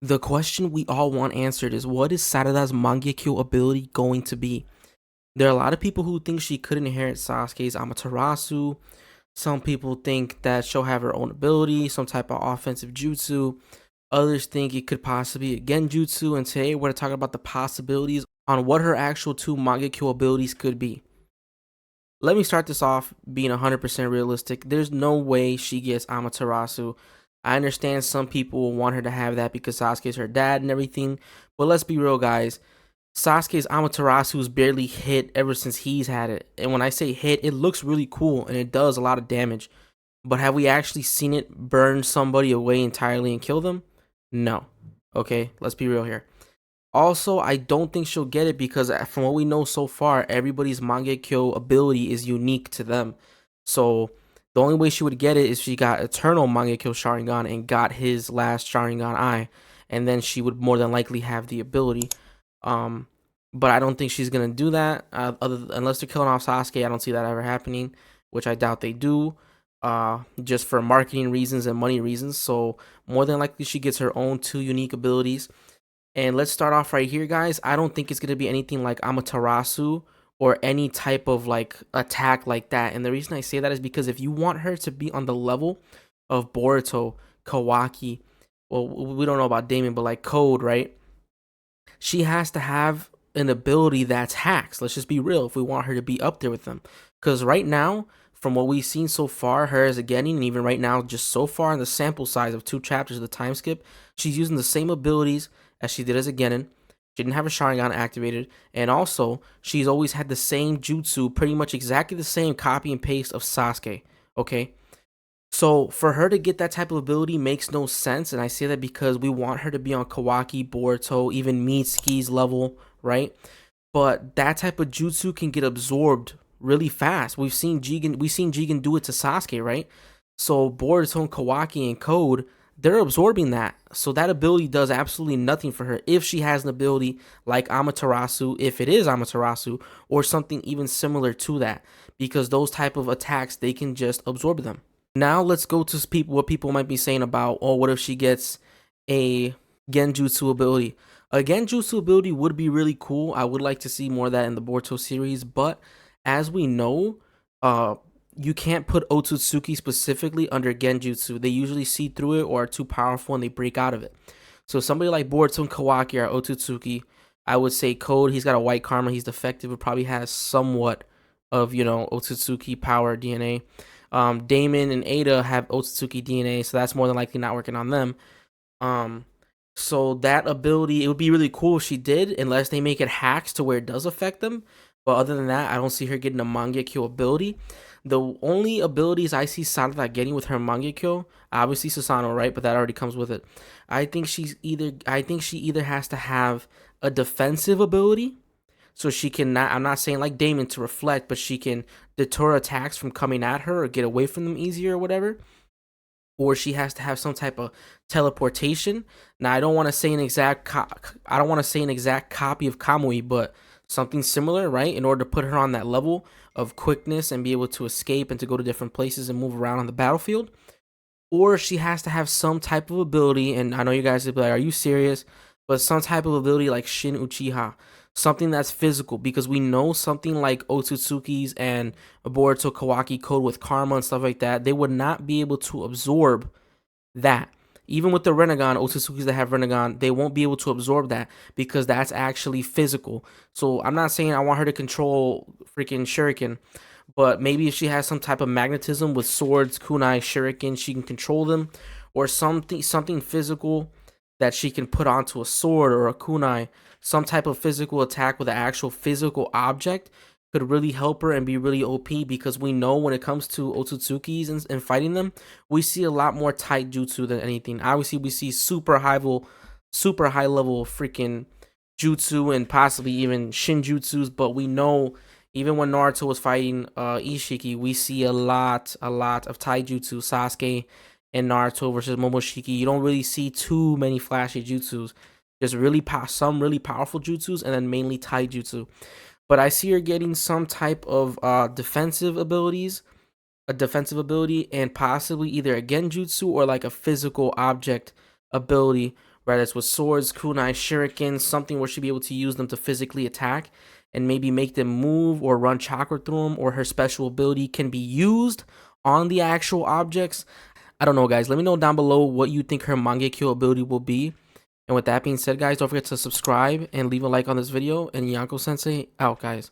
The question we all want answered is, what is Sarada's Mangekyou ability going to be? There are a lot of people who think she could inherit Sasuke's Amaterasu. Some people think that she'll have her own ability, some type of offensive jutsu. Others think it could possibly be a genjutsu. And today we're going to talk about the possibilities on what her actual two Mangekyou abilities could be. Let me start this off being 100% realistic. There's no way she gets Amaterasu. I understand some people will want her to have that because Sasuke's her dad and everything, but let's be real, guys. Sasuke's Amaterasu's barely hit ever since he's had it. And when I say hit, it looks really cool and it does a lot of damage. But have we actually seen it burn somebody away entirely and kill them? No. Okay, let's be real here. Also, I don't think she'll get it because from what we know so far, everybody's Mangekyou ability is unique to them. So the only way she would get it is she got Eternal Mangekyou Sharingan and got his last Sharingan eye, and then she would more than likely have the ability. Um, but I don't think she's gonna do that. Unless they're killing off Sasuke, I don't see that ever happening, which I doubt they do. Just for marketing reasons and money reasons. So more than likely, she gets her own two unique abilities. And let's start off right here, guys. I don't think it's gonna be anything like Amaterasu or any type of like attack like that. And the reason I say that is because if you want her to be on the level of Boruto, Kawaki, well, we don't know about Damon, but like Code, right? She has to have an ability that's hacks. Let's just be real. If we want her to be up there with them, because right now, from what we've seen so far, her as a Genin, and even right now, just so far in the sample size of 2 chapters of the time skip, she's using the same abilities as she did as a Genin. She didn't have a Sharingan activated, and also she's always had the same jutsu, pretty much exactly the same copy and paste of Sasuke. Okay, so for her to get that type of ability makes no sense, and I say that because we want her to be on Kawaki, Boruto, even Mitsuki's level, right? But that type of jutsu can get absorbed really fast. We've seen Jigen do it to Sasuke, right? So Boruto and Kawaki and Code, they're absorbing that. So that ability does absolutely nothing for her if she has an ability like Amaterasu, if it is Amaterasu, or something even similar to that. Because those type of attacks, they can just absorb them. Now let's go to what people might be saying about, oh, what if she gets a genjutsu ability? A genjutsu ability would be really cool. I would like to see more of that in the Boruto series, but as we know, you can't put Otsutsuki specifically under genjutsu. They usually see through it or are too powerful and they break out of it. So somebody like Boruto and Kawaki are Otsutsuki. I would say Code, he's got a white karma, he's defective, but probably has somewhat of, Otsutsuki power DNA. Damon and Ada have Otsutsuki DNA, so that's more than likely not working on them. Um, so that ability, it would be really cool if she did, unless they make it hacks to where it does affect them. But other than that, I don't see her getting a Mangekyou ability. The only abilities I see Sarada getting with her Mangekyou, obviously Susanoo, right? But that already comes with it. I think she either has to have a defensive ability, so she can not, I'm not saying like Damon to reflect, but she can deter attacks from coming at her or get away from them easier or whatever. Or she has to have some type of teleportation. Now I don't want to say I don't want to say an exact copy of Kamui, but something similar, right? In order to put her on that level of quickness and be able to escape and to go to different places and move around on the battlefield. Or she has to have some type of ability, and I know you guys will be like, "Are you serious?" But some type of ability like Shin Uchiha, something that's physical, because we know something like Otsutsuki's and Boruto Kawaki Code with Karma and stuff like that, they would not be able to absorb that. Even with the Renegon, Otsutsuki's that have Renegon, they won't be able to absorb that because that's actually physical. So I'm not saying I want her to control freaking Shuriken, but maybe if she has some type of magnetism with swords, kunai, shuriken, she can control them, or something physical that she can put onto a sword or a kunai. Some type of physical attack with an actual physical object could really help her and be really OP, because we know when it comes to Otsutsuki's and fighting them, we see a lot more tight jutsu than anything. Obviously, we see super high level freaking jutsu and possibly even shinjutsus, but we know even when Naruto was fighting Ishiki, we see a lot of taijutsu. Sasuke and Naruto versus Momoshiki, you don't really see too many flashy jutsus. Just some really powerful jutsus, and then mainly taijutsu. But I see her getting some type of defensive abilities, a defensive ability, and possibly either a genjutsu or like a physical object ability, whether it's with swords, kunai, shuriken, something where she'd be able to use them to physically attack and maybe make them move or run chakra through them, or her special ability can be used on the actual objects. I don't know, guys. Let me know down below what you think her Mangekyou ability will be. And with that being said, guys, don't forget to subscribe and leave a like on this video. And Yanko Sensei out, guys.